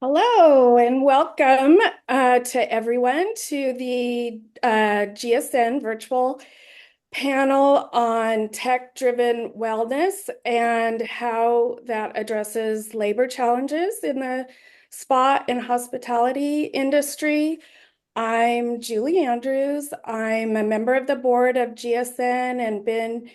Hello and welcome to everyone to the GSN virtual panel on tech-driven wellness and how that addresses labor challenges in the spa and hospitality industry. I'm Julie Andrews. I'm a member of the board of GSN and been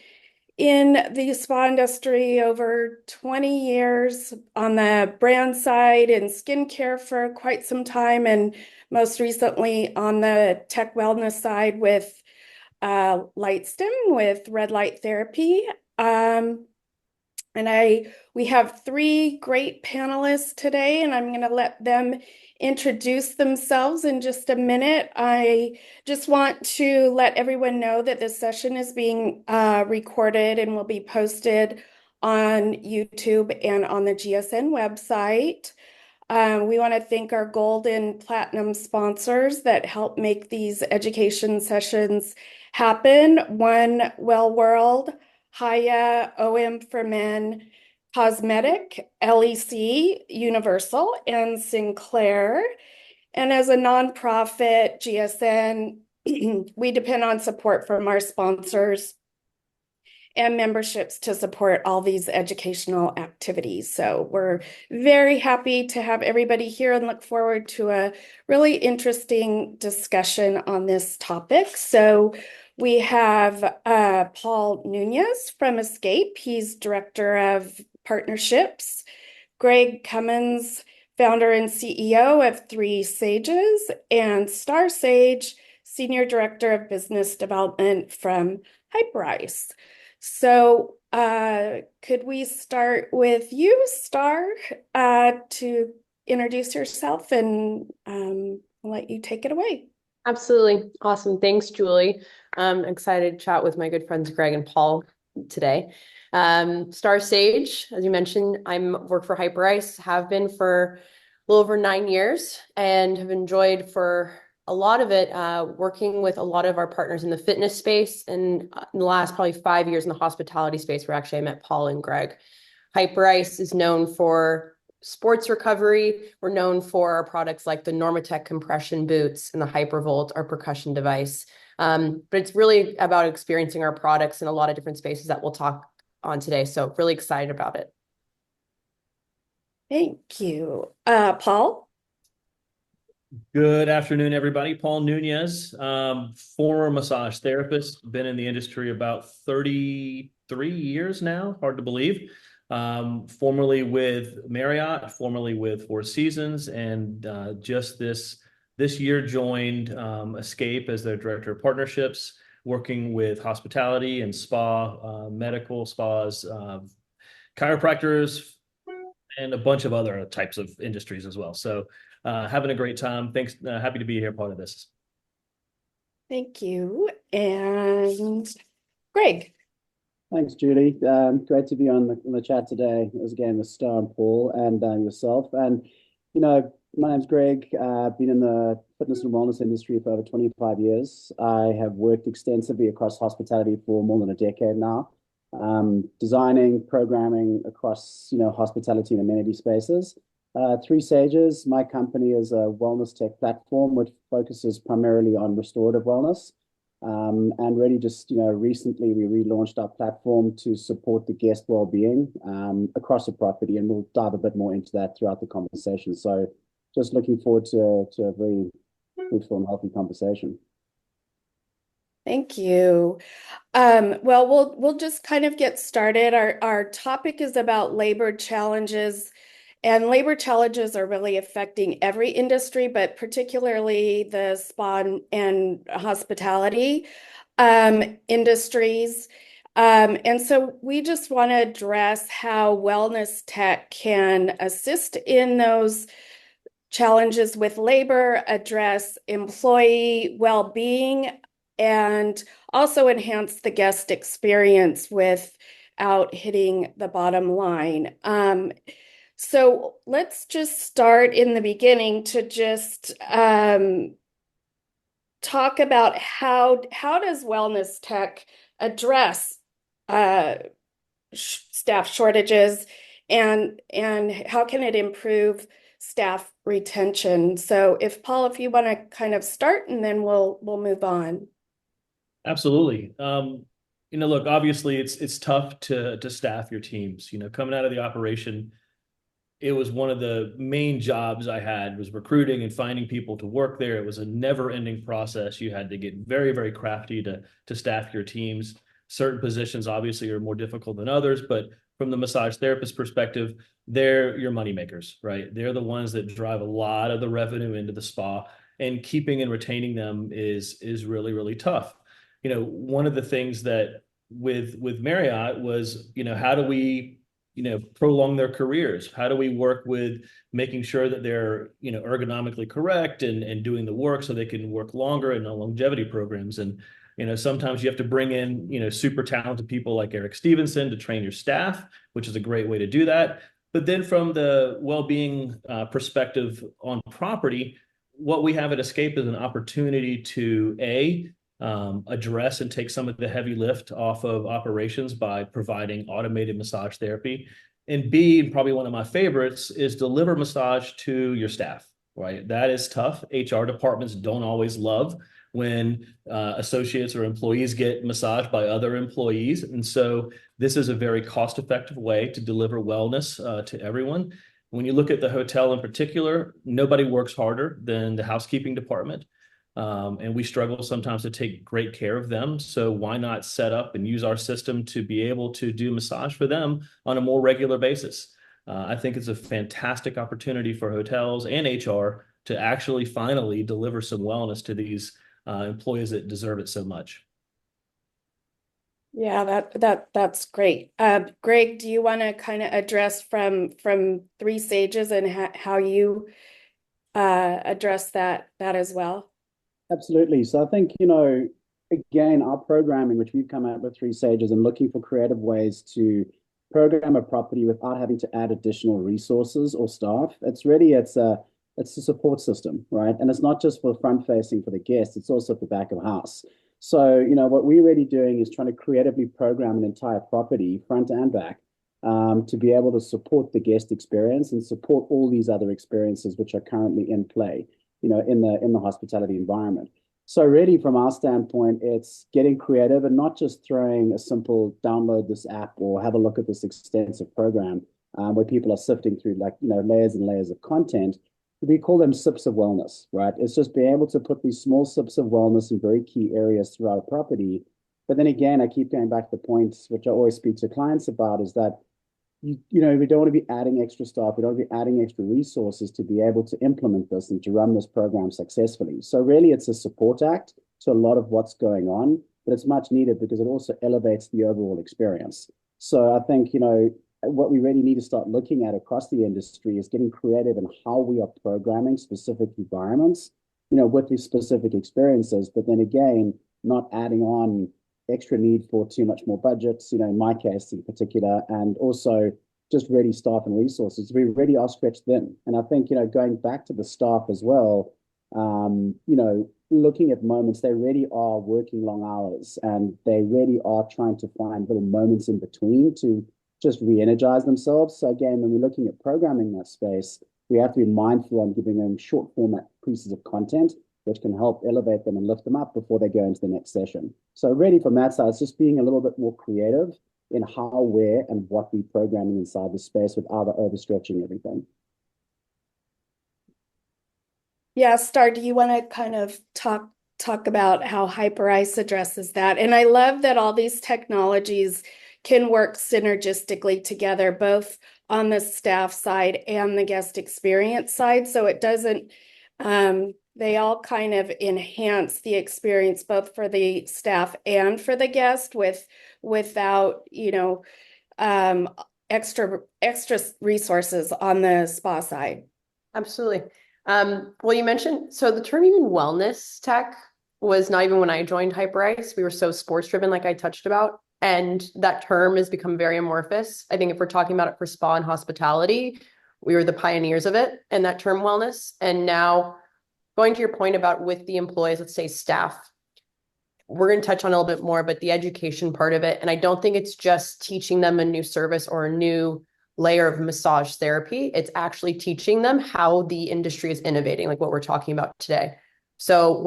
in the spa industry over 20 years on the brand side and skincare for quite some time, and most recently on the tech wellness side with LightStim with red light therapy. We have three great panelists today, and I'm going to let them introduce themselves in just a minute. I just want to let everyone know that this session is being recorded and will be posted on YouTube and on the GSN website. We want to thank our gold and platinum sponsors that help make these education sessions happen. One Well World, Haya, OM for Men, Cosmetic, LEC, Universal, and Sinclair. And as a nonprofit, GSN, we depend on support from our sponsors and memberships to support all these educational activities. So we're very happy to have everybody here and look forward to a really interesting discussion on this topic. So we have Paul Nunez from Escape. He's Director of Partnerships. Greg Cummins, founder and CEO of Three Sages, and Star Sage, Senior Director of Business Development from Hyperice. So could we start with you, Star, to introduce yourself and let you take it away. Absolutely. Awesome. Thanks, Julie. I'm excited to chat with my good friends Greg and Paul today. Star Sage, as you mentioned, work for Hyperice, have been for a little over 9 years and have enjoyed for a lot of it working with a lot of our partners in the fitness space. And in the last probably 5 years in the hospitality space, where actually I met Paul and Greg. Hyperice is known for sports recovery. We're known for our products like the Normatec compression boots and the Hypervolt, our percussion device. But it's really about experiencing our products in a lot of different spaces that we'll talk on today. So really excited about it. Thank you. Paul? Good afternoon, everybody. Paul Nunez, former massage therapist, been in the industry about 33 years now, hard to believe. Formerly with Marriott, formerly with Four Seasons, and just this year joined Escape as their director of partnerships, working with hospitality and spa, medical spas, chiropractors, and a bunch of other types of industries as well. So having a great time. Thanks. Happy to be here, part of this. Thank you. And Greg? Thanks, Julie. Great to be on the chat today. It was again with Star and Paul and yourself. And, my name's Greg. I've been in the fitness and wellness industry for over 25 years. I have worked extensively across hospitality for more than a decade now, designing, programming across, hospitality and amenity spaces. Three Sages, my company, is a wellness tech platform which focuses primarily on restorative wellness. And really just, recently we relaunched our platform to support the guest well-being across the property, and we'll dive a bit more into that throughout the conversation. So just looking forward to a very fruitful and healthy conversation. Thank you. Well, we'll just kind of get started. Our topic is about labor challenges, and labor challenges are really affecting every industry, but particularly the spa and hospitality industries. And so we just want to address how wellness tech can assist in those challenges with labor, address employee well-being, and also enhance the guest experience without hitting the bottom line. So let's just start in the beginning to just talk about how does wellness tech address staff shortages and how can it improve staff retention? So if Paul, if you want to kind of start, and then we'll move on. Absolutely. Look, obviously it's tough to staff your teams. Coming out of the operation, it was one of the main jobs I had was recruiting and finding people to work there. It was a never-ending process. You had to get very, very crafty to staff your teams. Certain positions obviously are more difficult than others, but from the massage therapist perspective, they're your money makers, right? They're the ones that drive a lot of the revenue into the spa, and keeping and retaining them is really, really tough. One of the things that with Marriott was, how do we prolong their careers? How do we work with making sure that they're, ergonomically correct and doing the work so they can work longer in the longevity programs? And, sometimes you have to bring in, super talented people like Eric Stevenson to train your staff, which is a great way to do that. But then from the well-being perspective on property, what we have at Escape is an opportunity to address and take some of the heavy lift off of operations by providing automated massage therapy. And B, probably one of my favorites, is deliver massage to your staff, right? That is tough. HR departments don't always love when associates or employees get massaged by other employees. And so this is a very cost-effective way to deliver wellness to everyone. When you look at the hotel in particular, nobody works harder than the housekeeping department. And we struggle sometimes to take great care of them. So why not set up and use our system to be able to do massage for them on a more regular basis? I think it's a fantastic opportunity for hotels and HR to actually finally deliver some wellness to these employees that deserve it so much. Yeah, that's great. Greg, do you want to kind of address from Three Sages and how you address that as well? Absolutely. So I think, again, our programming, which we've come out with Three Sages and looking for creative ways to program a property without having to add additional resources or staff. It's a support system, right? And it's not just for front facing for the guests, it's also at the back of house. So, what we're really doing is trying to creatively program an entire property, front and back, to be able to support the guest experience and support all these other experiences which are currently in play, in the hospitality environment. So really, from our standpoint, it's getting creative and not just throwing a simple download this app or have a look at this extensive program where people are sifting through layers and layers of content. We call them sips of wellness, right? It's just being able to put these small sips of wellness in very key areas throughout a property. But then again, I keep going back to the points which I always speak to clients about is that we don't want to be adding extra staff. We don't want to be adding extra resources to be able to implement this and to run this program successfully. So really, it's a support act to a lot of what's going on, but it's much needed because it also elevates the overall experience. So I think, what we really need to start looking at across the industry is getting creative in how we are programming specific environments, with these specific experiences, but then again, not adding on extra need for too much more budgets, in my case in particular, and also just ready staff and resources. We really are stretched thin. And I think, going back to the staff as well, looking at moments, they really are working long hours and they really are trying to find little moments in between to just re-energize themselves. So again, when we're looking at programming that space, we have to be mindful on giving them short format pieces of content which can help elevate them and lift them up before they go into the next session. So really from that side, it's just being a little bit more creative in how, where, and what we're programming inside the space without overstretching everything. Yeah, Star, do you want to kind of talk about how Hyperice addresses that? And I love that all these technologies can work synergistically together, both on the staff side and the guest experience side. So it doesn't, they all kind of enhance the experience both for the staff and for the guest without, extra resources on the spa side. Absolutely. Well, you mentioned, so the term even wellness tech was not even when I joined Hyperice. We were so sports driven, like I touched about. And that term has become very amorphous. I think if we're talking about it for spa and hospitality, we were the pioneers of it and that term wellness. And now going to your point about with the employees, let's say staff, we're going to touch on a little bit more, but the education part of it. And I don't think it's just teaching them a new service or a new layer of massage therapy, it's actually teaching them how the industry is innovating, like what we're talking about today. So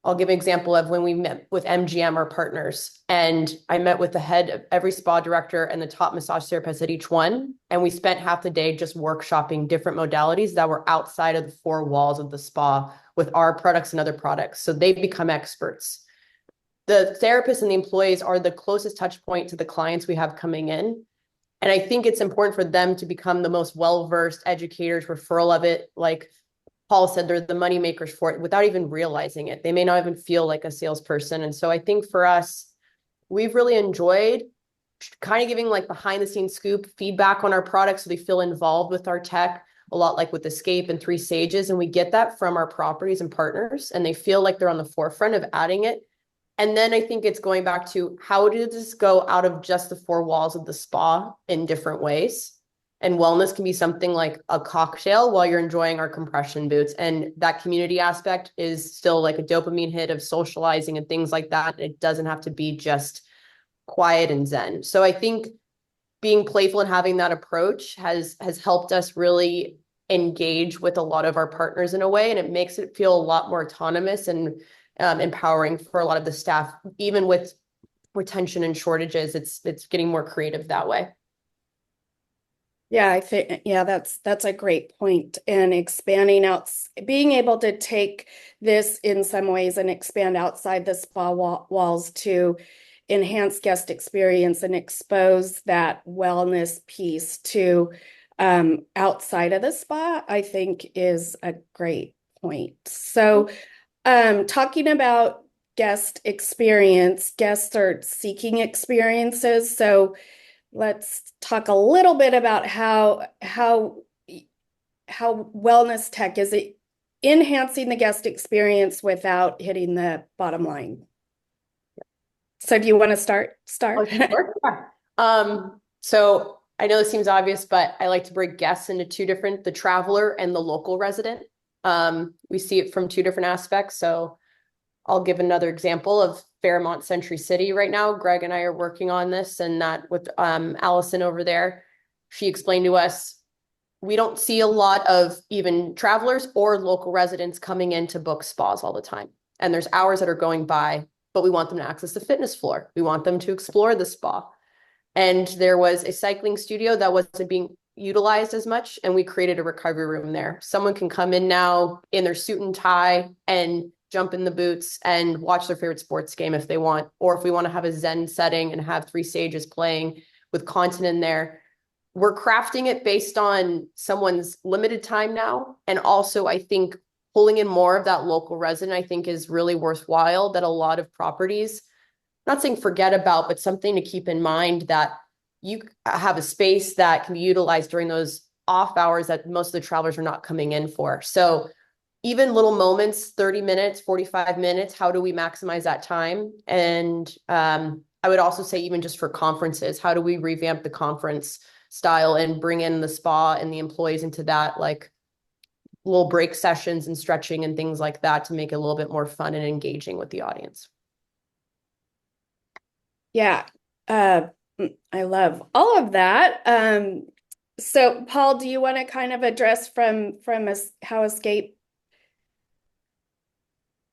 I'll give an example of when we met with MGM, our partners, and I met with the head of every spa director and the top massage therapist at each one. And we spent half the day just workshopping different modalities that were outside of the four walls of the spa with our products and other products. So they become experts. The therapists and the employees are the closest touch point to the clients we have coming in. And I think it's important for them to become the most well-versed educators, referral of it. Like Paul said, they're the money makers for it without even realizing it. They may not even feel like a salesperson. And so I think for us, we've really enjoyed kind of giving like behind the scenes scoop feedback on our products so they feel involved with our tech, a lot like with Escape and Three Sages. And we get that from our properties and partners, and they feel like they're on the forefront of adding it. And then I think it's going back to how does this go out of just the four walls of the spa in different ways? And wellness can be something like a cocktail while you're enjoying our compression boots. And that community aspect is still like a dopamine hit of socializing and things like that. It doesn't have to be just quiet and zen. So I think being playful and having that approach has helped us really engage with a lot of our partners in a way. And it makes it feel a lot more autonomous and empowering for a lot of the staff, even with retention and shortages. It's getting more creative that way. Yeah, I think, yeah, that's a great point. And expanding out, being able to take this in some ways and expand outside the spa walls to enhance guest experience and expose that wellness piece to outside of the spa, I think is a great point. So, talking about guest experience, guests are seeking experiences. So let's talk a little bit about how wellness tech is enhancing the guest experience without hitting the bottom line. So do you want to start? Oh, sure. So I know this seems obvious, but I like to break guests into two different, the traveler and the local resident. We see it from two different aspects. So I'll give another example of Fairmont Century City right now. Greg and I are working on this, and that with Allison over there. She explained to us, we don't see a lot of even travelers or local residents coming in to book spas all the time. And there's hours that are going by, but we want them to access the fitness floor. We want them to explore the spa. And there was a cycling studio that wasn't being utilized as much, and we created a recovery room there. Someone can come in now in their suit and tie and jump in the boots and watch their favorite sports game if they want, or if we want to have a Zen setting and have Three Sages playing with content in there. We're crafting it based on someone's limited time now. And also, I think pulling in more of that local resident, I think is really worthwhile, that a lot of properties, not saying forget about, but something to keep in mind, that you have a space that can be utilized during those off hours that most of the travelers are not coming in for. So even little moments, 30 minutes, 45 minutes, how do we maximize that time? And I would also say, even just for conferences, how do we revamp the conference style and bring in the spa and the employees into that, like little break sessions and stretching and things like that, to make it a little bit more fun and engaging with the audience. Yeah, I love all of that. So Paul, do you want to kind of address from how Escape?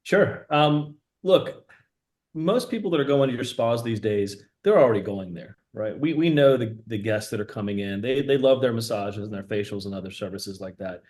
Sure. Look, most people that are going to your spas these days, they're already going there, right? We know the guests that are coming in. They love their massages and their facials and other services like that.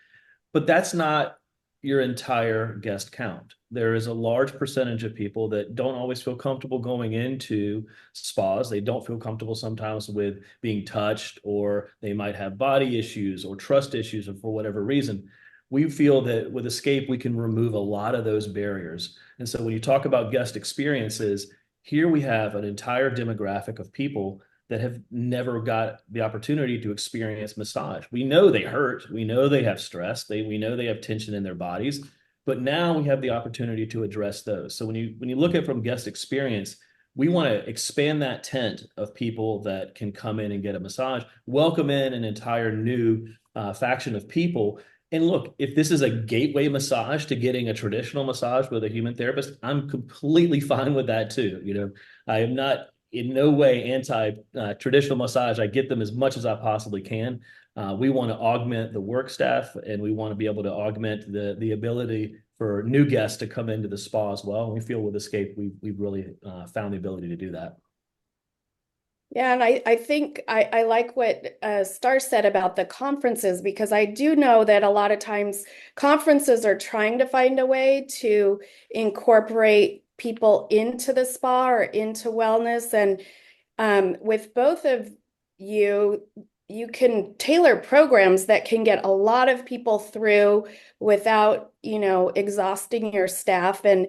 But that's not your entire guest count. There is a large percentage of people that don't always feel comfortable going into spas. They don't feel comfortable sometimes with being touched, or they might have body issues or trust issues, or for whatever reason. We feel that with Escape, we can remove a lot of those barriers. And so when you talk about guest experiences, here we have an entire demographic of people that have never got the opportunity to experience massage. We know they hurt. We know they have stress. We know they have tension in their bodies. But now we have the opportunity to address those. So when you look at it from guest experience, we want to expand that tent of people that can come in and get a massage, welcome in an entire new faction of people. And look, if this is a gateway massage to getting a traditional massage with a human therapist, I'm completely fine with that too. I am not in no way anti traditional massage. I get them as much as I possibly can. We want to augment the work staff, and we want to be able to augment the ability for new guests to come into the spa as well. And we feel with Escape, we've really found the ability to do that. Yeah, and I think I like what Star said about the conferences, because I do know that a lot of times conferences are trying to find a way to incorporate people into the spa or into wellness. And with both of you, you can tailor programs that can get a lot of people through without, exhausting your staff, and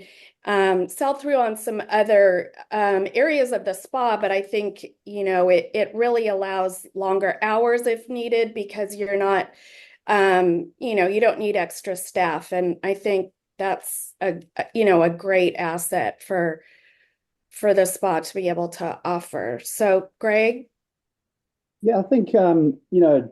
sell through on some other areas of the spa. But I think, it really allows longer hours if needed, because you're not, you don't need extra staff. And I think that's a great asset for the spa to be able to offer. So, Greg? Yeah, I think I'm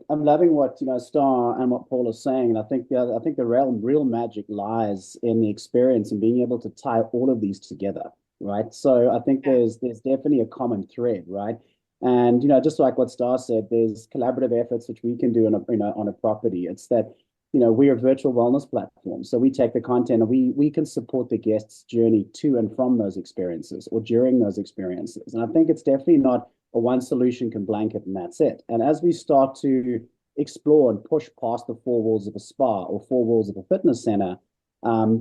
loving what Star and what Paul is saying, and I think the real magic lies in the experience and being able to tie all of these together, right? So I think there's definitely a common thread, right? And just like what Star said, there's collaborative efforts which we can do on a property. It's that we are a virtual wellness platform, so we take the content and we can support the guest's journey to and from those experiences or during those experiences. And I think it's definitely not a one solution can blanket and that's it. And as we start to explore and push past the four walls of a spa or four walls of a fitness center,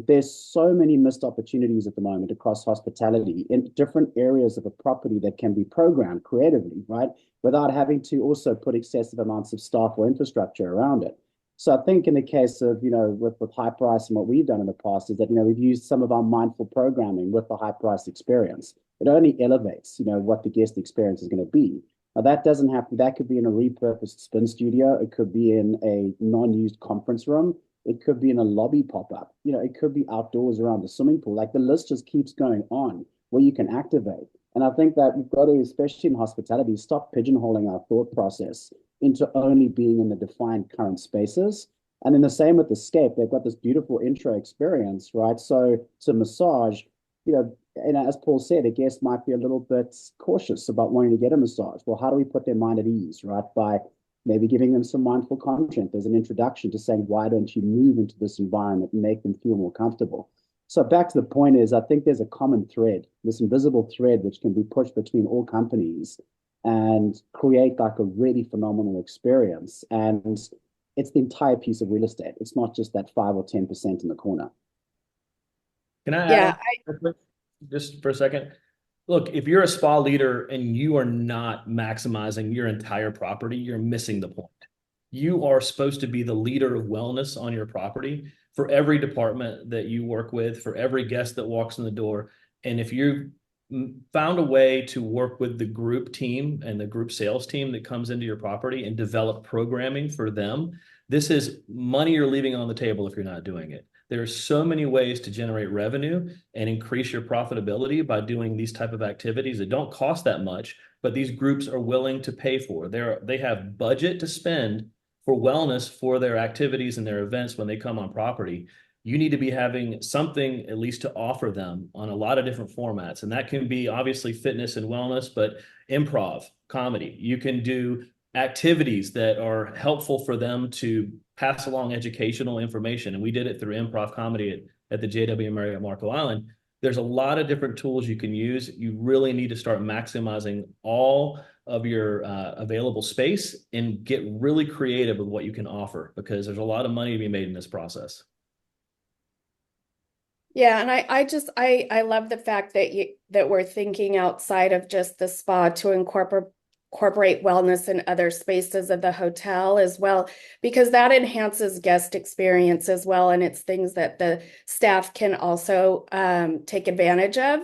there's so many missed opportunities at the moment across hospitality in different areas of a property that can be programmed creatively, right? Without having to also put excessive amounts of staff or infrastructure around it. So I think in the case of, with High Price and what we've done in the past is that, we've used some of our mindful programming with the High Price experience. It only elevates, what the guest experience is going to be. Now, that doesn't have to, that could be in a repurposed spin studio. It could be in a non-used conference room. It could be in a lobby pop-up. It could be outdoors around the swimming pool. Like the list just keeps going on where you can activate. And I think that we've got to, especially in hospitality, stop pigeonholing our thought process into only being in the defined current spaces. And then the same with Escape. They've got this beautiful intro experience, right? So to massage, and as Paul said, a guest might be a little bit cautious about wanting to get a massage. Well, how do we put their mind at ease, right? By maybe giving them some mindful content. There's an introduction to saying, why don't you move into this environment and make them feel more comfortable? So back to the point is, I think there's a common thread, this invisible thread, which can be pushed between all companies and create like a really phenomenal experience. And it's the entire piece of real estate. It's not just that 5 or 10% in the corner. Can I Yeah, add just for a second? Look, if you're a spa leader and you are not maximizing your entire property, you're missing the point. You are supposed to be the leader of wellness on your property for every department that you work with, for every guest that walks in the door. And if you found a way to work with the group team and the group sales team that comes into your property and develop programming for them, this is money you're leaving on the table if you're not doing it. There are so many ways to generate revenue and increase your profitability by doing these type of activities that don't cost that much, but these groups are willing to pay for. They have budget to spend for wellness for their activities and their events when they come on property. You need to be having something at least to offer them on a lot of different formats. And that can be obviously fitness and wellness, but improv, comedy. You can do activities that are helpful for them to pass along educational information. And we did it through improv comedy at the JW Marriott Marco Island. There's a lot of different tools you can use. You really need to start maximizing all of your available space and get really creative with what you can offer, because there's a lot of money to be made in this process. yeah, and I love the fact that we're thinking outside of just the spa to incorporate wellness in other spaces of the hotel as well, because that enhances guest experience as well, and it's things that the staff can also take advantage of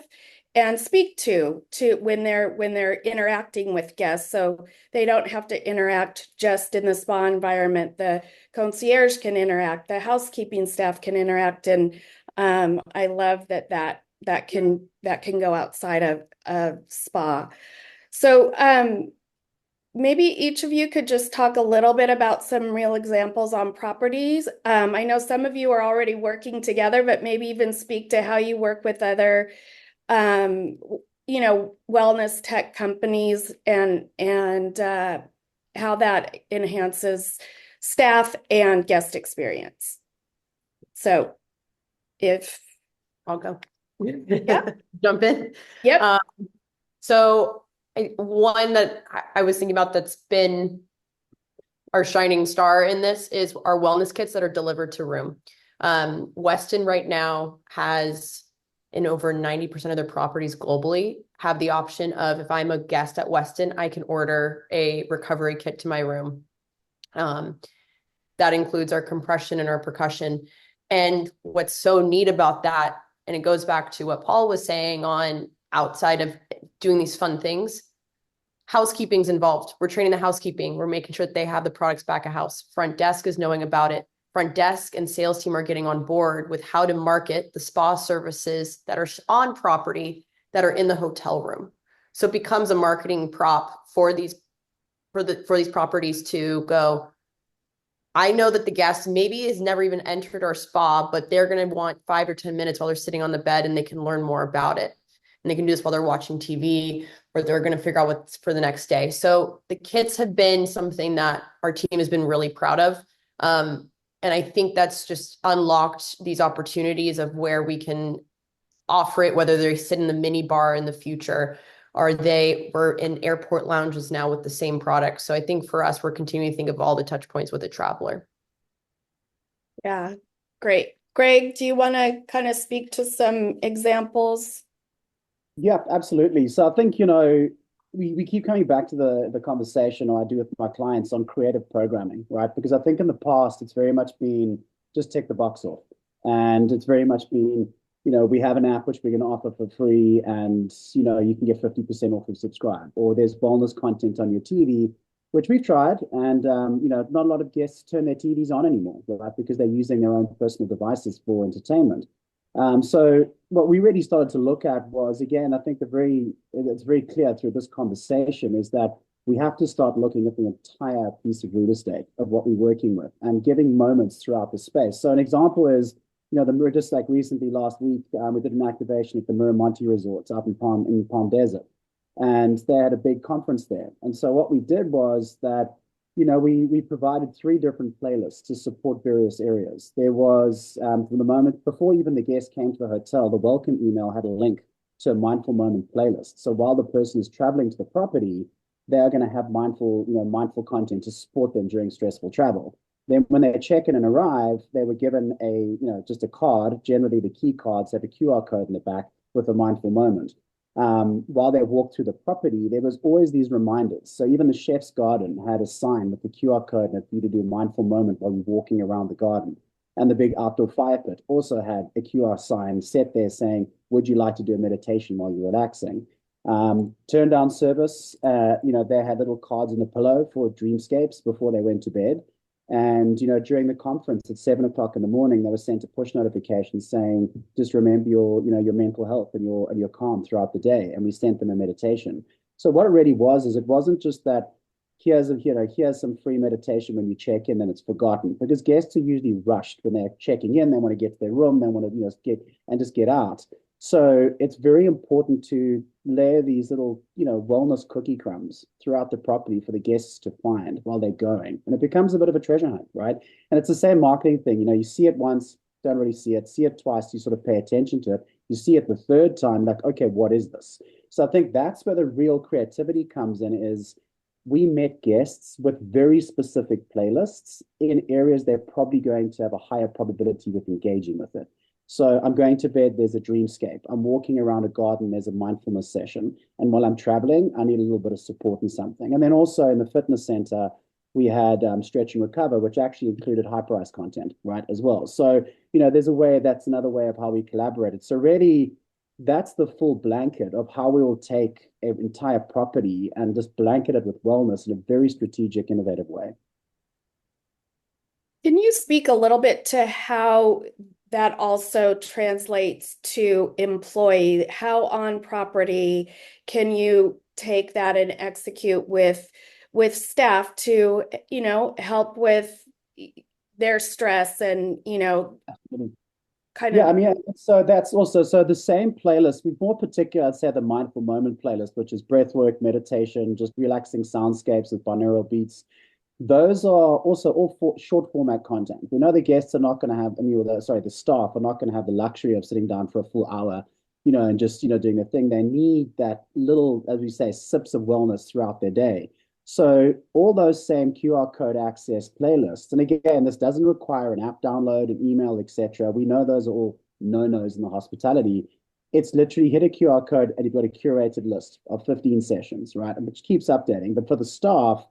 and speak to when they're interacting with guests, so they don't have to interact just in the spa environment. The concierge can interact, the housekeeping staff can interact, and I love that can go outside of spa. So maybe each of you could just talk a little bit about some real examples on properties. I know some of you are already working together, but maybe even speak to how you work with other wellness tech companies and how that enhances staff and guest experience. So if I'll go. Yeah. Jump in. Yep. So one that I was thinking about that's been our shining star in this is our wellness kits that are delivered to room. Weston right now has, in over 90% of their properties globally, have the option of, if I'm a guest at Weston, I can order a recovery kit to my room. That includes our compression and our percussion. And what's so neat about that, and it goes back to what Paul was saying on outside of doing these fun things, housekeeping's involved. We're training the housekeeping. We're making sure that they have the products back at house. Front desk is knowing about it. Front desk and sales team are getting on board with how to market the spa services that are on property that are in the hotel room. So it becomes a marketing prop for these properties to go, I know that the guest maybe has never even entered our spa, but they're going to want 5 or 10 minutes while they're sitting on the bed, and they can learn more about it. And they can do this while they're watching TV, or they're going to figure out what's for the next day. So the kits have been something that our team has been really proud of. And I think that's just unlocked these opportunities of where we can offer it, whether they sit in the mini bar in the future, or we're in airport lounges now with the same product. So I think for us, we're continuing to think of all the touch points with a traveler. Yeah, great. Greg, do you want to kind of speak to some examples? Yeah, absolutely. So I think, we keep coming back to the conversation I do with my clients on creative programming, right? Because I think in the past, it's very much been just tick the box off. And it's very much been, we have an app which we're going to offer for free, and, you can get 50% off of subscribe. Or there's bonus content on your TV, which we've tried. And, not a lot of guests turn their TVs on anymore, right? Because they're using their own personal devices for entertainment. So what we really started to look at was, again, I think it's very clear through this conversation is that we have to start looking at the entire piece of real estate of what we're working with and giving moments throughout the space. So an example is, just like recently last week, we did an activation at the Miramonte Resorts out in Palm Desert, and they had a big conference there. And so what we did was that we provided 3 different playlists to support various areas. There was, from the moment before even the guest came to the hotel, the welcome email had a link to a mindful moment playlist. So while the person is traveling to the property, they're going to have mindful content to support them during stressful travel. Then when they check in and arrive, they were given just a card. Generally, the key cards have a QR code in the back with a mindful moment. While they walked through the property, there was always these reminders. So even the chef's garden had a sign with the QR code for you to do a mindful moment while you're walking around the garden. And the big outdoor fire pit also had a QR sign set there saying, would you like to do a meditation while you're relaxing? Turn down service, they had little cards in the pillow for dreamscapes before they went to bed. And, during the conference at 7 o'clock in the morning, they were sent a push notification saying, just remember your mental health and your calm throughout the day. And we sent them a meditation. So what it really was is it wasn't just that here's some free meditation when you check in, then it's forgotten, because guests are usually rushed when they're checking in. They want to get to their room. They want to just get out. So it's very important to layer these little, wellness cookie crumbs throughout the property for the guests to find while they're going. And it becomes a bit of a treasure hunt, right? And it's the same marketing thing. You see it once, don't really see it twice, you sort of pay attention to it. You see it the third time, like, okay, what is this? So I think that's where the real creativity comes in, is we met guests with very specific playlists in areas they're probably going to have a higher probability with engaging with it. So I'm going to bed, there's a dreamscape. I'm walking around a garden, there's a mindfulness session. And while I'm traveling, I need a little bit of support in something. And then also in the fitness center, we had stretch and recover, which actually included Hyperice content, right, as well. So, that's another way of how we collaborated. So really, that's the full blanket of how we will take an entire property and just blanket it with wellness in a very strategic, innovative way. Can you speak a little bit to how that also translates to employee? How on property can you take that and execute with staff to, help with their stress and, kind Yeah, of. I mean, so that's also so the same playlist. We've more particular, I'd say, the mindful moment playlist, which is breath work, meditation, just relaxing soundscapes with binaural beats. Those are also all short format content. We know the guests are not going to have, I mean, sorry, the staff are not going to have the luxury of sitting down for a full hour, and just, doing the thing. They need that little, as we say, sips of wellness throughout their day. So all those same QR code access playlists, and again, this doesn't require an app download, an email, etc. We know those are all no-nos in the hospitality. It's literally hit a QR code and you've got a curated list of 15 sessions, right? Which keeps updating. But for the staff,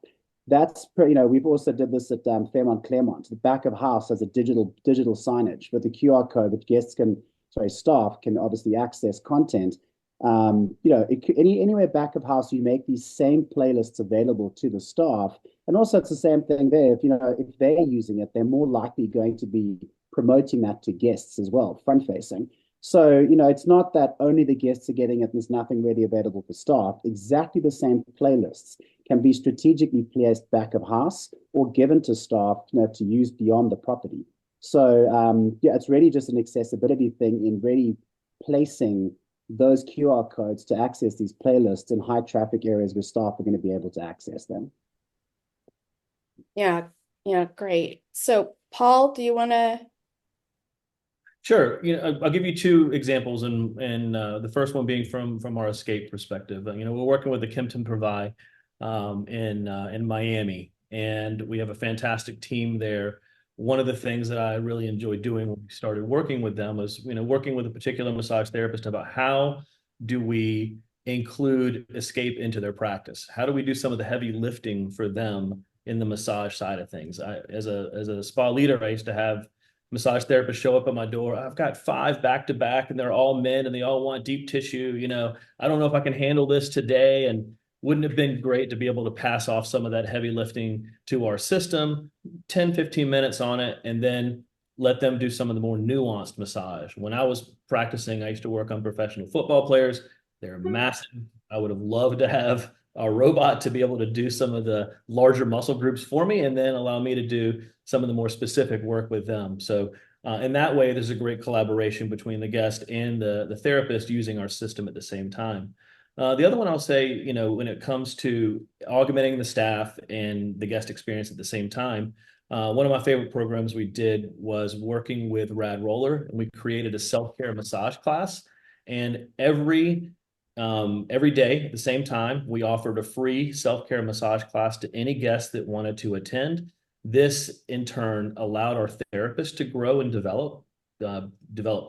we've also did this at Fairmont Claremont. The back of house has a digital signage with the QR code that staff can obviously access content. Anywhere back of house, you make these same playlists available to the staff, and also it's the same thing there. If they're using it, they're more likely going to be promoting that to guests as well, front facing. So, it's not that only the guests are getting it, and there's nothing really available for staff. Exactly the same playlists can be strategically placed back of house or given to staff, to use beyond the property. So, yeah, it's really just an accessibility thing in really placing those QR codes to access these playlists in high traffic areas where staff are going to be able to access them. Yeah, yeah, great. So, Paul, do you want to? Sure. I'll give you two examples, and the first one being from our escape perspective. We're working with the Kimpton Provide in Miami, and we have a fantastic team there. One of the things that I really enjoyed doing when we started working with them was, working with a particular massage therapist about how do we include escape into their practice? How do we do some of the heavy lifting for them in the massage side of things? As a spa leader, I used to have massage therapists show up at my door. I've got 5 back to back, and they're all men, and they all want deep tissue. I don't know if I can handle this today. And wouldn't it have been great to be able to pass off some of that heavy lifting to our system, 10, 15 minutes on it, and then let them do some of the more nuanced massage. When I was practicing, I used to work on professional football players. They're massive. I would have loved to have a robot to be able to do some of the larger muscle groups for me and then allow me to do some of the more specific work with them. So in that way, there's a great collaboration between the guest and the therapist using our system at the same time. The other one I'll say, when it comes to augmenting the staff and the guest experience at the same time, one of my favorite programs we did was working with Rad Roller, and we created a self-care massage class. And every day at the same time, we offered a free self-care massage class to any guest that wanted to attend. This, in turn, allowed our therapists to grow and develop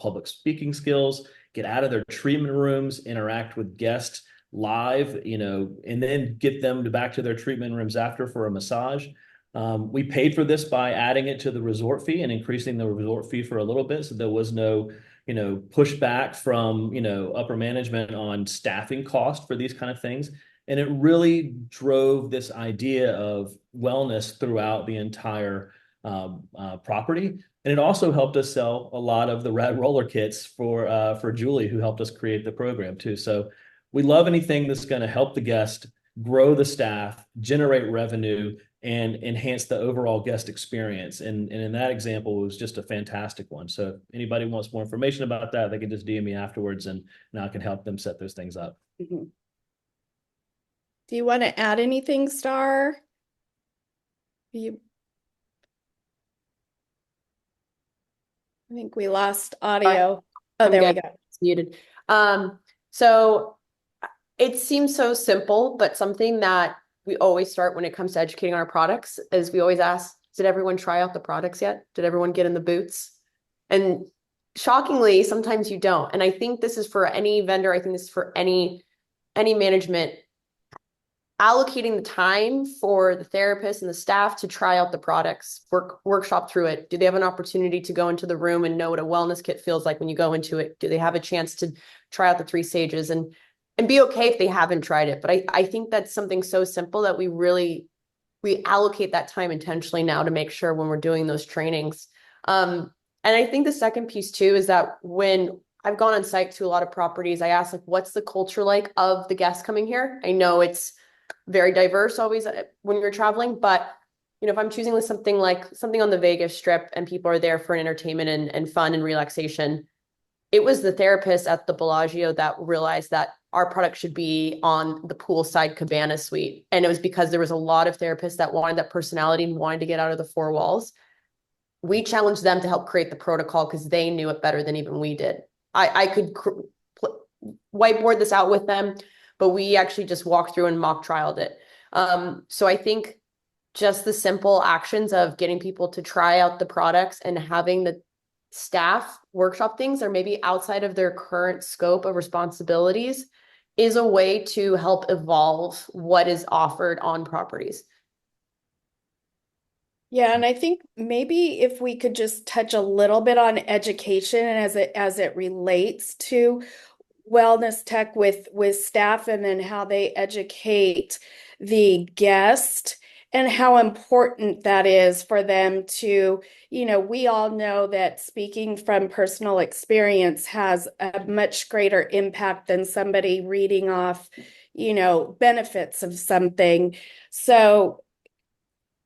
public speaking skills, get out of their treatment rooms, interact with guests live, and then get them back to their treatment rooms after for a massage. We paid for this by adding it to the resort fee and increasing the resort fee for a little bit. So there was no, pushback from, upper management on staffing cost for these kind of things. And it really drove this idea of wellness throughout the entire property. And it also helped us sell a lot of the Rad Roller kits for Julie, who helped us create the program too. So we love anything that's going to help the guest, grow the staff, generate revenue, and enhance the overall guest experience. And in that example, it was just a fantastic one. So if anybody wants more information about that, they can just DM me afterwards, and I can help them set those things up. Mm-hmm. Do you want to add anything, Star? I think we lost audio. Oh, there we go. It's muted. So it seems so simple, but something that we always start when it comes to educating our products is we always ask, did everyone try out the products yet? Did everyone get in the boots? And shockingly, sometimes you don't. And I think this is for any vendor. I think this is for any management. Allocating the time for the therapist and the staff to try out the products, workshop through it. Do they have an opportunity to go into the room and know what a wellness kit feels like when you go into it? Do they have a chance to try out the 3 stages and be okay if they haven't tried it? But I think that's something so simple that we allocate that time intentionally now to make sure when we're doing those trainings. And I think the second piece too is that when I've gone on site to a lot of properties, I ask, like, what's the culture like of the guests coming here? I know it's very diverse always when you're traveling, but if I'm choosing something like something on the Vegas Strip and people are there for an entertainment and fun and relaxation, it was the therapist at the Bellagio that realized that our product should be on the poolside cabana suite. And it was because there was a lot of therapists that wanted that personality and wanted to get out of the four walls. We challenged them to help create the protocol because they knew it better than even we did. I could whiteboard this out with them, but we actually just walked through and mock trialed it. So I think just the simple actions of getting people to try out the products and having the staff workshop things or maybe outside of their current scope of responsibilities is a way to help evolve what is offered on properties. Yeah, and I think maybe if we could just touch a little bit on education and as it relates to wellness tech with staff and then how they educate the guest and how important that is for them to, we all know that speaking from personal experience has a much greater impact than somebody reading off, benefits of something. So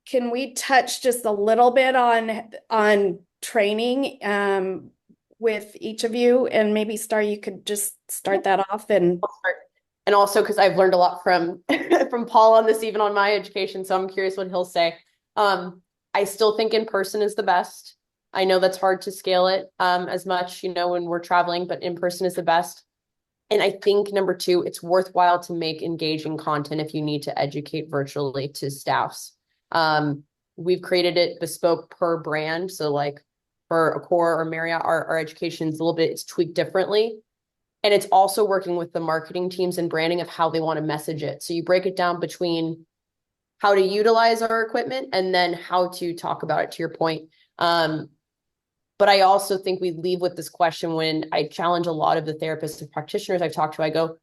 can we touch just a little bit on training with each of you? And maybe Star, you could just start that off and I'll start. And also because I've learned a lot from from Paul on this, even on my education. So I'm curious what he'll say. I still think in person is the best. I know that's hard to scale it as much, when we're traveling, but in person is the best. And I think number two, it's worthwhile to make engaging content if you need to educate virtually to staffs. We've created it bespoke per brand. So like for Accor or Marriott, our education is it's tweaked differently. And it's also working with the marketing teams and branding of how they want to message it. So you break it down between how to utilize our equipment and then how to talk about it, to your point. But I also think we leave with this question when I challenge a lot of the therapists and practitioners I've talked to. I go,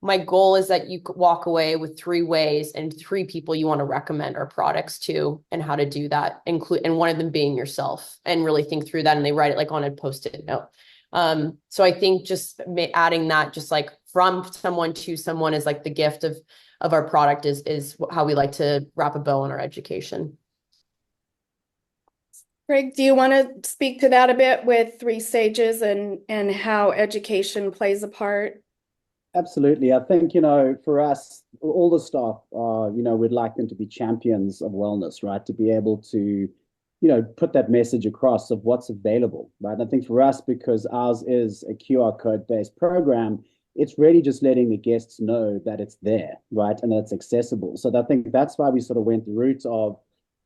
my goal is that you walk away with 3 ways and 3 people you want to recommend our products to and how to do that, and one of them being yourself, and really think through that. And they write it like on a Post-it note. So I think just adding that, just like from someone to someone, is like the gift of our product is how we like to wrap a bow on our education. Greg, do you want to speak to that a bit with 3 stages and how education plays a part? Absolutely. I think, for us, all the staff are, we'd like them to be champions of wellness, right? To be able to, put that message across of what's available, right? And I think for us, because ours is a QR code based program, it's really just letting the guests know that it's there, right? And that it's accessible. So I think that's why we sort of went the route of,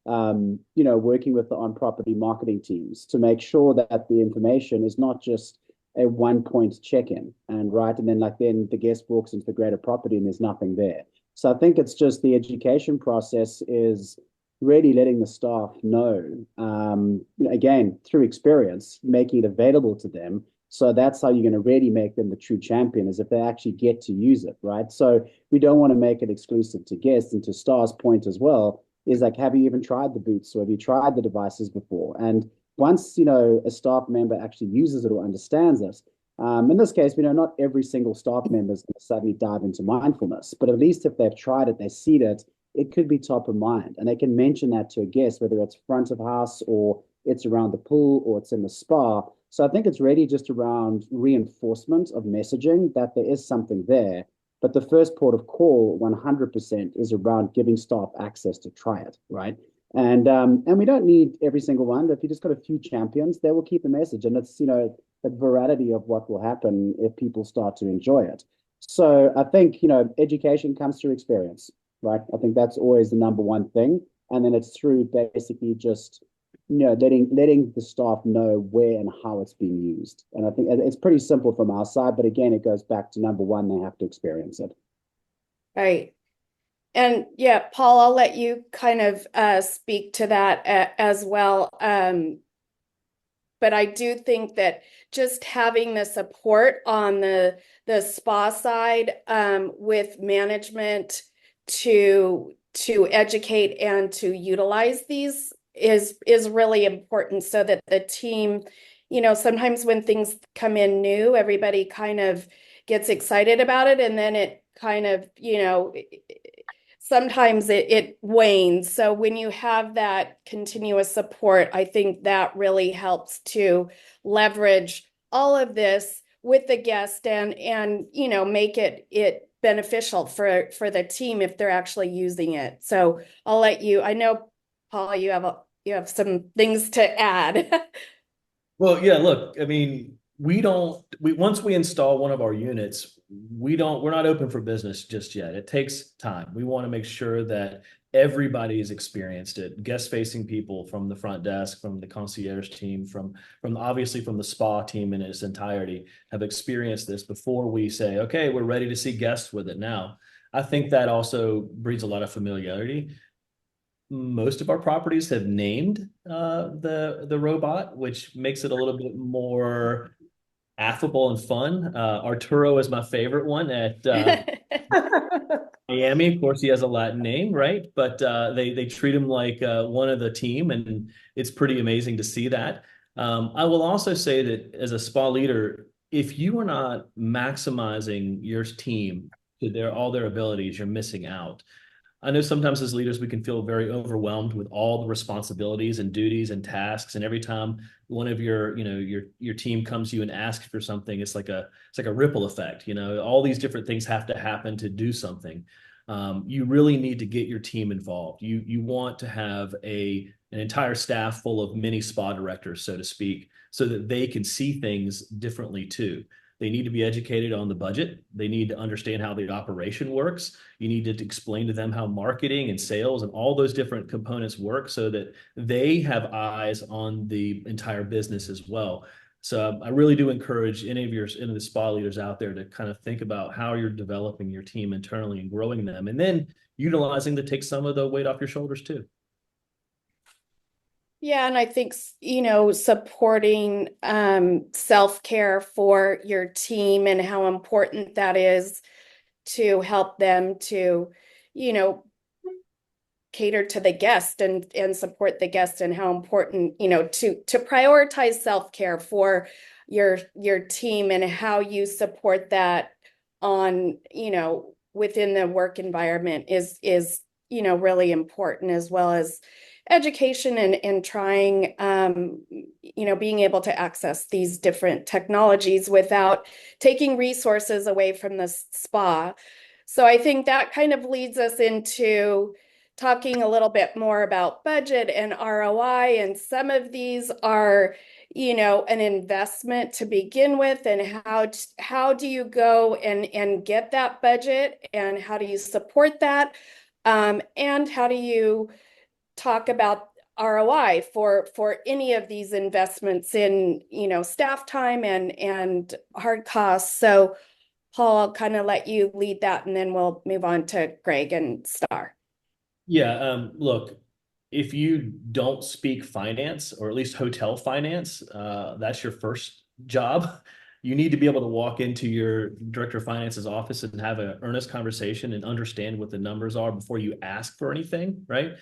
working with the on-property marketing teams to make sure that the information is not just a 1-point check-in and then the guest walks into the greater property and there's nothing there. So I think it's just the education process is really letting the staff know, again, through experience, making it available to them. So that's how you're going to really make them the true champion, is if they actually get to use it, right? So we don't want to make it exclusive to guests. And to Star's point as well, is like, have you even tried the boots, or have you tried the devices before? And once a staff member actually uses it or understands it, in this case, not every single staff member is going to suddenly dive into mindfulness, but at least if they've tried it, they see that it could be top of mind, and they can mention that to a guest, whether it's front of house or it's around the pool or it's in the spa. So I think it's really just around reinforcement of messaging that there is something there. But the first port of call, 100%, is around giving staff access to try it, right? And we don't need every single one. But if you just got a few champions, they will keep the message, and it's the virality of what will happen if people start to enjoy it. So I think education comes through experience, right? I think that's always the number one thing, and then it's through basically just letting the staff know where and how it's being used. And I think it's pretty simple from our side, but again, it goes back to number one, they have to experience it. Right. And yeah, Paul, I'll let you kind of speak to that as well. But I do think that just having the support on the spa side with management to educate and to utilize these is really important, so that the team, sometimes when things come in new, everybody kind of gets excited about it, and then it kind of, sometimes it wanes. So when you have that continuous support, I think that really helps to leverage all of this with the guest and make it beneficial for the team if they're actually using it. So I'll let you, I know, Paul, you have some things to add. Well, yeah, look, I mean, once we install one of our units, we're not open for business just yet. It takes time. We want to make sure that everybody's experienced it. Guest facing people from the front desk, from the concierge team, from obviously from the spa team in its entirety have experienced this before we say, okay, we're ready to see guests with it now. I think that also breeds a lot of familiarity. Most of our properties have named the robot, which makes it a little bit more affable and fun. Arturo is my favorite one at Miami. Of course, he has a Latin name, right? But they treat him like one of the team, and it's pretty amazing to see that. I will also say that as a spa leader, if you are not maximizing your team to all their abilities, you're missing out. I know sometimes as leaders, we can feel very overwhelmed with all the responsibilities and duties and tasks. And every time one of your team comes to you and asks for something, it's like a ripple effect. All these different things have to happen to do something. You really need to get your team involved. You want to have an entire staff full of mini spa directors, so to speak, so that they can see things differently too. They need to be educated on the budget. They need to understand how the operation works. You need to explain to them how marketing and sales and all those different components work so that they have eyes on the entire business as well. So I really do encourage any of the spa leaders out there to kind of think about how you're developing your team internally and growing them, and then utilizing to take some of the weight off your shoulders too. Yeah, and I think, supporting self-care for your team and how important that is to help them to, you know, cater to the guest and support the guest and how important, to prioritize self-care for your team and how you support that on, within the work environment is really important, as well as education and trying being able to access these different technologies without taking resources away from the spa. So I think that kind of leads us into talking a little bit more about budget and ROI. And some of these are, an investment to begin with, and how do you go and get that budget, and how do you support that? And how do you talk about ROI for any of these investments in, staff time and hard costs? So Paul, I'll kind of let you lead that, and then we'll move on to Greg and Star. Yeah, look, if you don't speak finance, or at least hotel finance, that's your first job. You need to be able to walk into your director of finance's office and have an earnest conversation and understand what the numbers are before you ask for anything, right?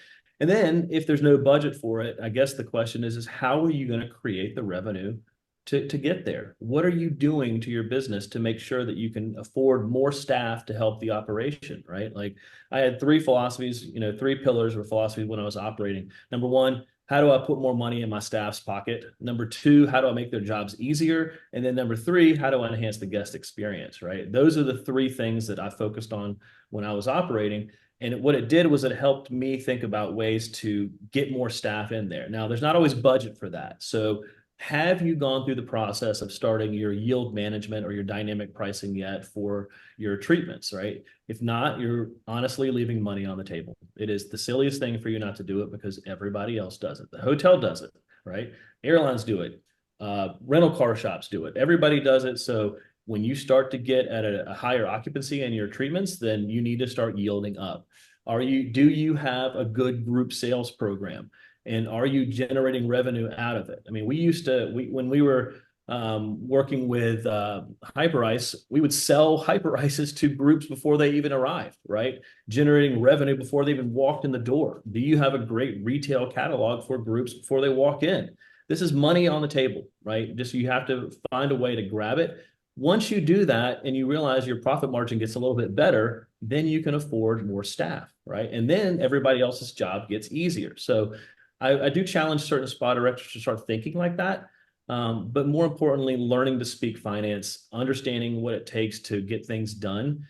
And then if there's no budget for it, I guess the question is how are you going to create the revenue to get there? What are you doing to your business to make sure that you can afford more staff to help the operation, right? Like I had three philosophies, three pillars or philosophies when I was operating. Number one, how do I put more money in my staff's pocket? Number two, how do I make their jobs easier? And then number three, how do I enhance the guest experience, right? Those are the three things that I focused on when I was operating. And what it did was it helped me think about ways to get more staff in there. Now, there's not always budget for that. So have you gone through the process of starting your yield management or your dynamic pricing yet for your treatments, right? If not, you're honestly leaving money on the table. It is the silliest thing for you not to do it because everybody else does it. The hotel does it, right? Airlines do it. Rental car shops do it. Everybody does it. So when you start to get at a higher occupancy in your treatments, then you need to start yielding up. Do you have a good group sales program? And are you generating revenue out of it? I mean, when we were working with Hyperice, we would sell Hyperices to groups before they even arrived, right? Generating revenue before they even walked in the door. Do you have a great retail catalog for groups before they walk in? This is money on the table, right? Just you have to find a way to grab it. Once you do that and you realize your profit margin gets a little bit better, then you can afford more staff, right? And then everybody else's job gets easier. So I do challenge certain spa directors to start thinking like that. But more importantly, learning to speak finance, understanding what it takes to get things done.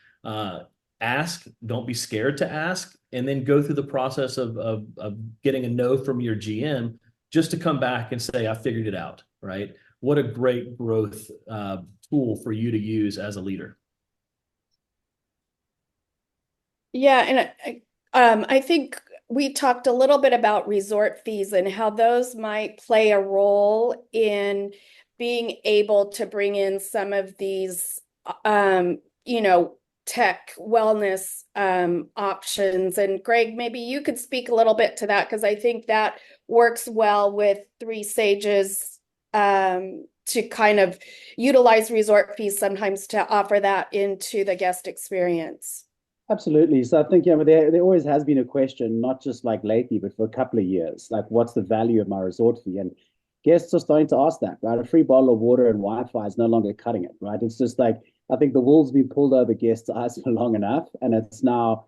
Ask, don't be scared to ask, and then go through the process of getting a no from your GM just to come back and say, I figured it out, right? What a great growth tool for you to use as a leader. Yeah, and I think we talked a little bit about resort fees and how those might play a role in being able to bring in some of these, you know, tech wellness options. And Greg, maybe you could speak a little bit to that because I think that works well with Three Sages to kind of utilize resort fees sometimes to offer that into the guest experience. Absolutely. So I think, yeah, but there always has been a question, not just like lately, but for a couple of years, like what's the value of my resort fee? And guests are starting to ask that, right? A free bottle of water and Wi-Fi is no longer cutting it, right? It's just like, I think the wool's been pulled over guests' eyes for long enough. And it's now,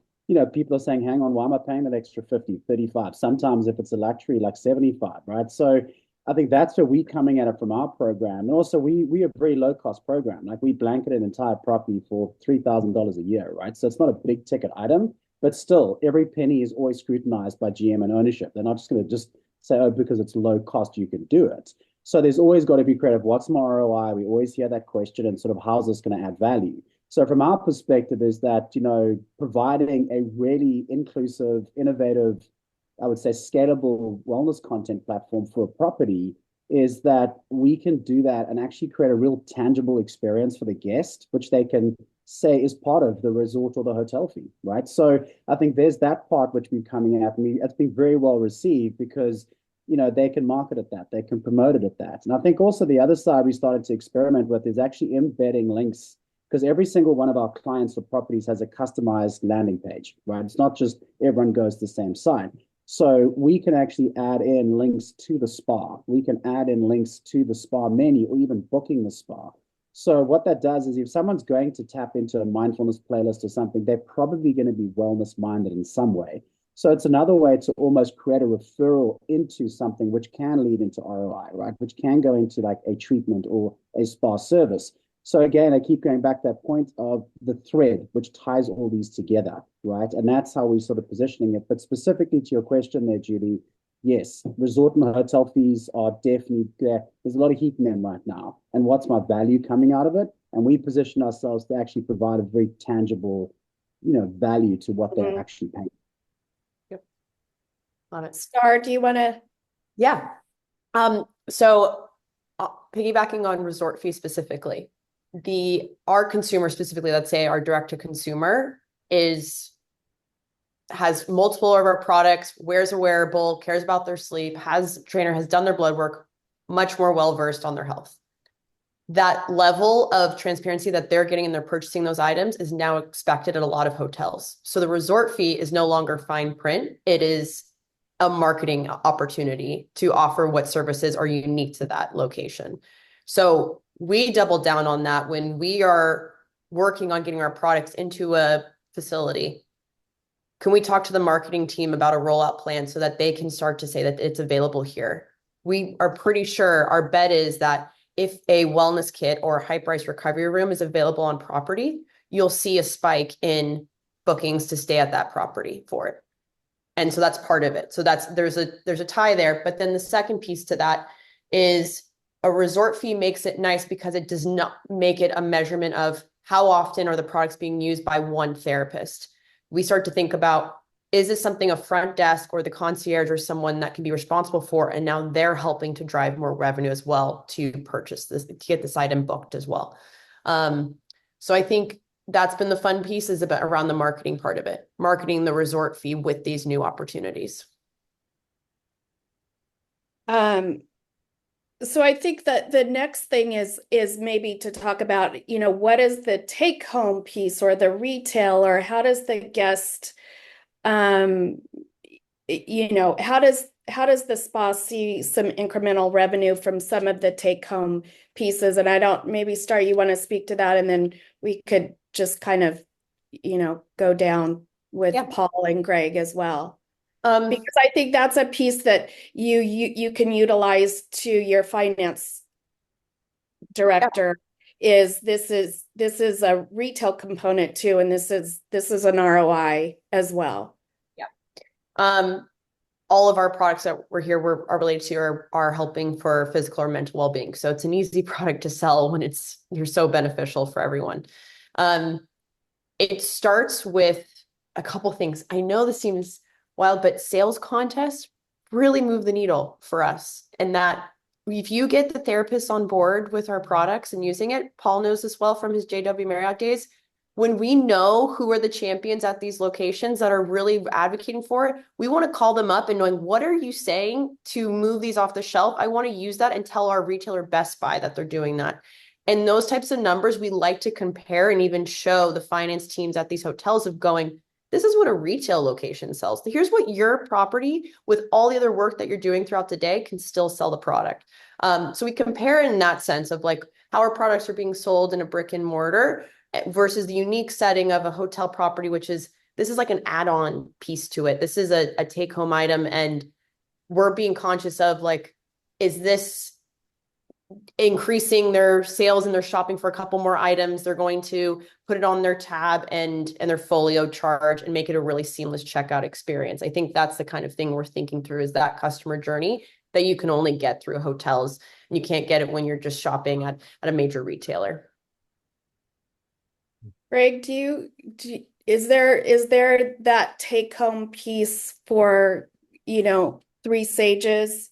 people are saying, hang on, why am I paying that extra 50, 35? Sometimes if it's a luxury, like 75, right? So I think that's where we coming at it from our program. And also we are a very low cost program. Like we blanket an entire property for $3,000 a year, right? So it's not a big ticket item, but still every penny is always scrutinized by GM and ownership. They're not just going to just say, oh, because it's low cost, you can do it. So there's always got to be creative. What's my ROI? We always hear that question and sort of how's this going to add value? So from our perspective is that, providing a really inclusive, innovative, I would say, scalable wellness content platform for a property is that we can do that and actually create a real tangible experience for the guest, which they can say is part of the resort or the hotel fee, right? So I think there's that part which we're coming at, and it's been very well received because they can market at that, they can promote it at that. And I think also the other side we started to experiment with is actually embedding links because every single one of our clients or properties has a customized landing page, right? It's not just everyone goes to the same site. So we can actually add in links to the spa. We can add in links to the spa menu or even booking the spa. So what that does is if someone's going to tap into a mindfulness playlist or something, they're probably going to be wellness minded in some way. So it's another way to almost create a referral into something which can lead into ROI, right? Which can go into like a treatment or a spa service. So again, I keep going back to that point of the thread, which ties all these together, right? And that's how we're sort of positioning it. But specifically to your question there, Judy, yes, resort and hotel fees are definitely there. There's a lot of heat in them right now. And what's my value coming out of it? And we position ourselves to actually provide a very tangible, value to what they're actually paying. Yep. Got it. Star, do you want to? Yeah. So piggybacking on resort fee specifically, our consumer specifically, let's say our direct to consumer has multiple of our products, wears a wearable, cares about their sleep, has done their blood work, much more well-versed on their health. That level of transparency that they're getting and they're purchasing those items is now expected at a lot of hotels. So the resort fee is no longer fine print. It is a marketing opportunity to offer what services are unique to that location. So we double down on that when we are working on getting our products into a facility. Can we talk to the marketing team about a rollout plan so that they can start to say that it's available here? We are pretty sure our bet is that if a wellness kit or a hyper-ice recovery room is available on property, you'll see a spike in bookings to stay at that property for it. And so that's part of it. So there's a tie there. But then the second piece to that is a resort fee makes it nice because it does not make it a measurement of how often are the products being used by one therapist. We start to think about, is this something a front desk or the concierge or someone that can be responsible for? And now they're helping to drive more revenue as well to purchase this, to get this item booked as well. So I think that's been the fun piece is about around the marketing part of it, marketing the resort fee with these new opportunities. So I think that the next thing is maybe to talk about, what is the take home piece or the retail, or how does the guest, how does the spa see some incremental revenue from some of the take home pieces? And maybe Star, you want to speak to that, and then we could just kind of, go down with Yeah. Paul and Greg as well. Um, Because I think that's a piece that you can utilize to your finance yeah. director is this is a retail component too, and this is an ROI as well. Yeah. All of our products that we're here are related to are helping for physical or mental well-being. So it's an easy product to sell when you're so beneficial for everyone. It starts with a couple things. I know this seems wild, but sales contests really move the needle for us. And that if you get the therapists on board with our products and using it, Paul knows this well from his JW Marriott days. When we know who are the champions at these locations that are really advocating for it, we want to call them up and knowing, what are you saying to move these off the shelf? I want to use that and tell our retailer Best Buy that they're doing that. And those types of numbers we like to compare and even show the finance teams at these hotels of going, this is what a retail location sells. Here's what your property, with all the other work that you're doing throughout the day, can still sell the product. So we compare in that sense of like how our products are being sold in a brick and mortar versus the unique setting of a hotel property, which is, this is like an add-on piece to it. This is a take-home item. And we're being conscious of like, is this increasing their sales and they're shopping for a couple more items? They're going to put it on their tab and their folio charge and make it a really seamless checkout experience. I think that's the kind of thing we're thinking through, is that customer journey that you can only get through hotels, and you can't get it when you're just shopping at a major retailer. Greg, is there that take home piece for, Three Sages?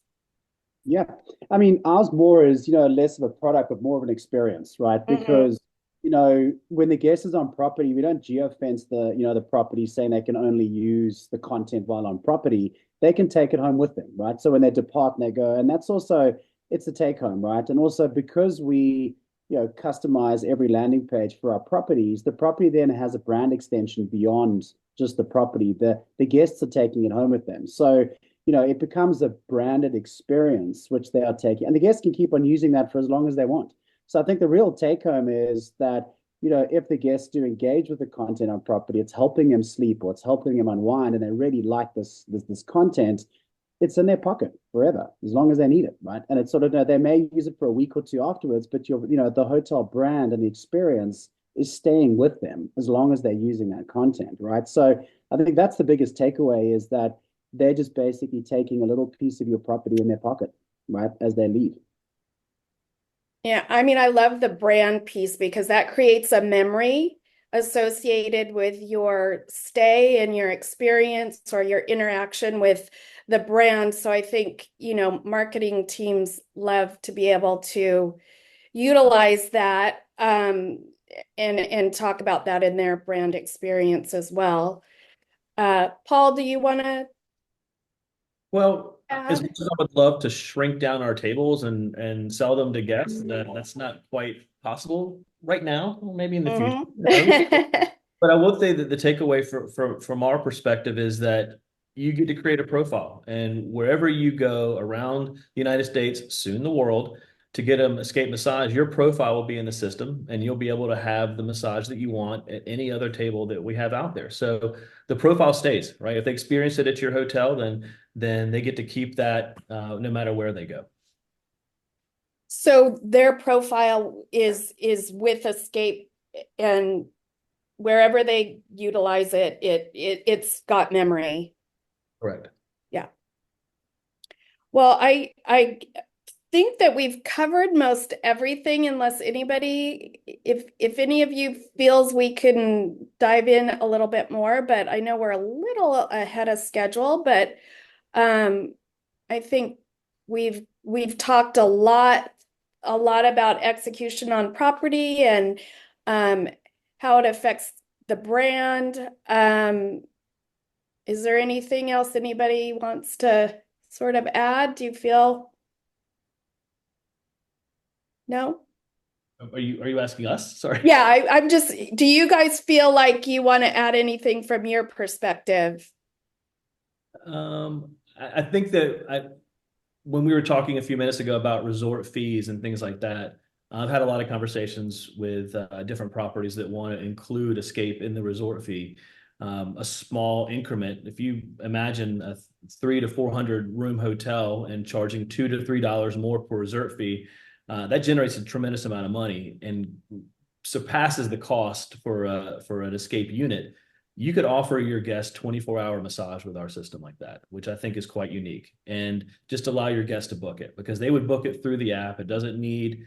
Yeah. I mean, ours more is, less of a product, but more of an experience, right? Because, when the guest is on property, we don't geofence the property saying they can only use the content while on property. They can take it home with them, right? So when they depart and they go, and that's also, it's a take home, right? And also because we, customize every landing page for our properties, the property then has a brand extension beyond just the property. The guests are taking it home with them. So, it becomes a branded experience, which they are taking, and the guests can keep on using that for as long as they want. So I think the real take home is that, if the guests do engage with the content on property, it's helping them sleep or it's helping them unwind, and they really like this content, it's in their pocket forever, as long as they need it, right? And it's sort of, they may use it for a week or two afterwards, but the hotel brand and the experience is staying with them as long as they're using that content, right? So I think that's the biggest takeaway, is that they're just basically taking a little piece of your property in their pocket, right, as they leave. Yeah, I mean, I love the brand piece because that creates a memory associated with your stay and your experience or your interaction with the brand. So I think, marketing teams love to be able to utilize that and talk about that in their brand experience as well. Paul, do you want to Well, as add? much as I would love to shrink down our tables and sell them to guests, that's not quite possible right now, or maybe in the future. Who knows? Mhm. But I will say that the takeaway from our perspective is that you get to create a profile, and wherever you go around the United States, soon the world, to get an escape massage, your profile will be in the system, and you'll be able to have the massage that you want at any other table that we have out there. So the profile stays, right? If they experience it at your hotel, then they get to keep that no matter where they go. So their profile is with Escape, and wherever they utilize it's got memory. Correct. Yeah. Well, I think that we've covered most everything, unless if any of you feels we can dive in a little bit more, but I know we're a little ahead of schedule, but um I think we've talked a lot about execution on property and um, how it affects the brand. Is there anything else anybody wants to sort of add? Do you feel? No? Are you asking us? Sorry. Yeah, I'm just, do you guys feel like you want to add anything from your perspective? I think that when we were talking a few minutes ago about resort fees and things like that, I've had a lot of conversations with different properties that want to include escape in the resort fee. A small increment. If you imagine a 300 to 400 room hotel and charging $2 to $3 more per resort fee, that generates a tremendous amount of money and surpasses the cost for an escape unit. You could offer your guests 24-hour massage with our system like that, which I think is quite unique, and just allow your guests to book it, because they would book it through the app. It doesn't need,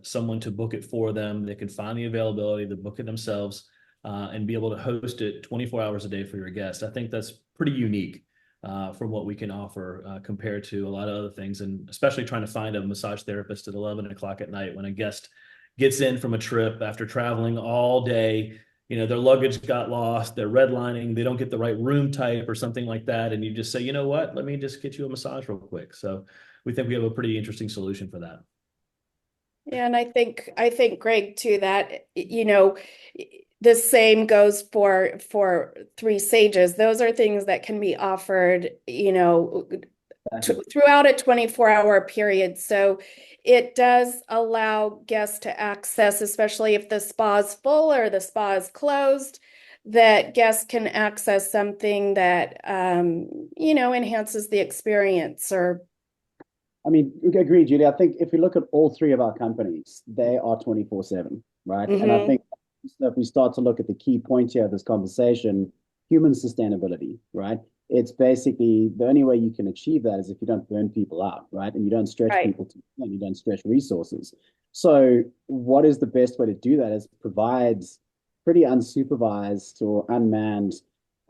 someone to book it for them. They can find the availability, to book it themselves, and be able to host it 24 hours a day for your guests. I think that's pretty unique from what we can offer compared to a lot of other things, and especially trying to find a massage therapist at 11 o'clock at night when a guest gets in from a trip after traveling all day. Their luggage got lost, they're redlining, they don't get the right room type or something like that. And you just say, you know what, let me just get you a massage real quick. So we think we have a pretty interesting solution for that. Yeah, and I think Greg too, that the same goes for Three Sages. Those are things that can be offered, throughout a 24-hour period. So it does allow guests to access, especially if the spa's full or the spa is closed, that guests can access something that enhances the experience. Or I mean, we agree, Julie. I think if we look at all three of our companies, they are 24/7, right? And I think if we start to look at the key point here of this conversation, human sustainability, right? It's basically the only way you can achieve that is if you don't burn people out, right? And you don't stretch Right. people and you don't stretch resources. So what is the best way to do that is provide pretty unsupervised or unmanned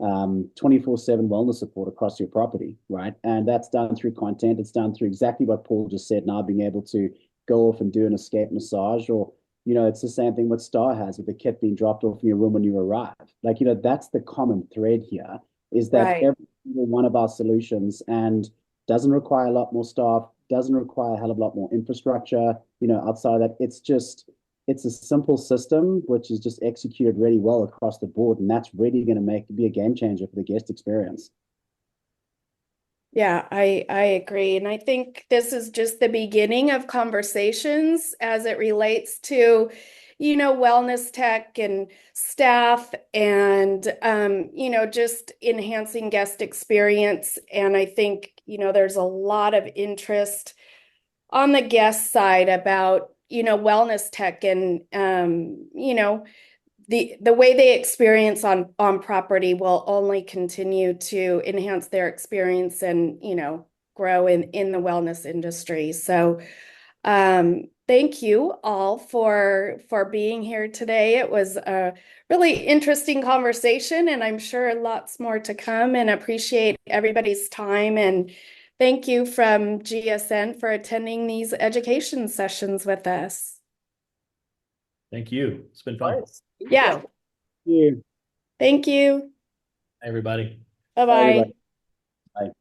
24/7 wellness support across your property, right? And that's done through content. It's done through exactly what Paul just said, now being able to go off and do an escape massage, or it's the same thing what Star has with the kit being dropped off in your room when you arrive. Like, that's the common thread here, is that Right. every single one of our solutions and doesn't require a lot more staff, doesn't require a hell of a lot more infrastructure, outside of that. It's a simple system which is just executed really well across the board, and that's really going to be a game changer for the guest experience. Yeah, I agree. And I think this is just the beginning of conversations as it relates to, wellness tech and staff and, just enhancing guest experience. And I think, there's a lot of interest on the guest side about, wellness tech and, the way they experience on property will only continue to enhance their experience and grow in the wellness industry. So thank you all for being here today. It was a really interesting conversation, and I'm sure lots more to come, and appreciate everybody's time. And thank you from GSN for attending these education sessions with us. Thank you. It's been fun. Yeah. Yeah. Thank you. Hey, everybody. Bye-bye. Bye.